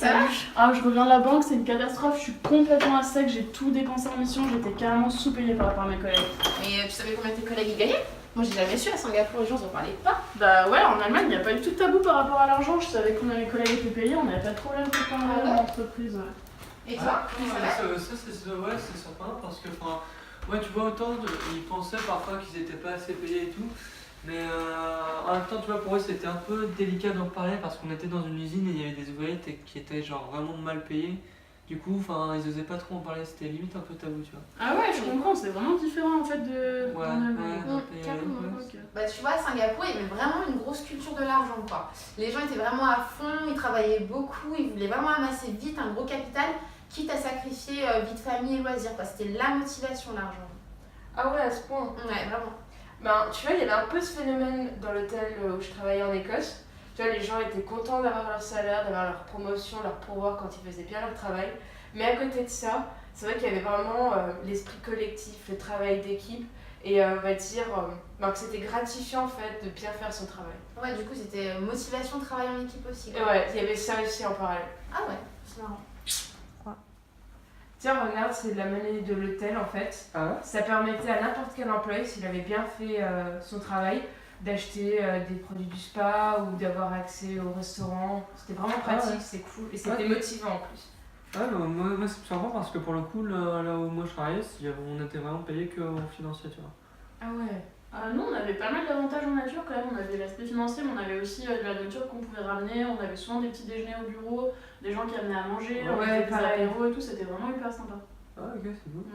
salut. Ah, je reviens de la banque, c'est une catastrophe, je suis complètement à sec, j'ai tout dépensé en mission, j'étais carrément sous-payée par rapport à mes collègues. Mais tu savais combien tes collègues y gagnaient? Moi j'ai jamais su, à Singapour les gens en parlaient pas. Bah ouais, en Allemagne, il n'y a pas du tout de tabou par rapport à l'argent, je savais combien mes collègues étaient payés, on n'avait pas de problème pour parler dans l'entreprise. Ouais. Et toi? C'est surprenant parce que, ouais, tu vois, autant ils pensaient parfois qu'ils étaient pas assez payés et tout, mais en même temps, tu vois, pour eux c'était un peu délicat d'en parler parce qu'on était dans une usine et il y avait des ouvriers qui étaient genre vraiment mal payés. Du coup, ils osaient pas trop en parler, c'était limite un peu tabou, tu vois. Ah ouais, je comprends, c'est vraiment différent en fait de. Carrément. Ok. Bah tu vois, à Singapour, il y avait vraiment une grosse culture de l'argent, quoi. Les gens étaient vraiment à fond, ils travaillaient beaucoup, ils voulaient vraiment amasser vite un gros capital, quitte à sacrifier vie de famille et loisirs, parce que c'était la motivation, l'argent. Ah ouais, à ce point. Ouais, vraiment. Ben, tu vois, il y avait un peu ce phénomène dans l'hôtel où je travaillais en Écosse. Tu vois, les gens étaient contents d'avoir leur salaire, d'avoir leur promotion, leur pourboire quand ils faisaient bien leur travail. Mais à côté de ça, c'est vrai qu'il y avait vraiment l'esprit collectif, le travail d'équipe. Et on va dire que c'était gratifiant en fait de bien faire son travail. Ouais, du coup, c'était motivation de travailler en équipe aussi, quoi. Et ouais, il y avait ça aussi en parallèle. Ah ouais, c'est marrant. Tiens, regarde, c'est de la monnaie de l'hôtel en fait. Ah ouais? Ça permettait à n'importe quel employé, s'il avait bien fait son travail, d'acheter des produits du spa ou d'avoir accès au restaurant. C'était vraiment pratique, ouais. c'est cool et c'était motivant en plus. Ouais, bah, moi c'est surprenant parce que pour le coup, là où moi je travaillais, on était vraiment payé qu'en financier, tu vois. Ah ouais. Nous, on avait pas mal d'avantages en nature quand même. On avait l'aspect financier, mais on avait aussi de la nourriture qu'on pouvait ramener. On avait souvent des petits déjeuners au bureau, des gens qui amenaient à manger, on faisait des apéros et tout. C'était vraiment hyper sympa. Ah, ok, c'est cool.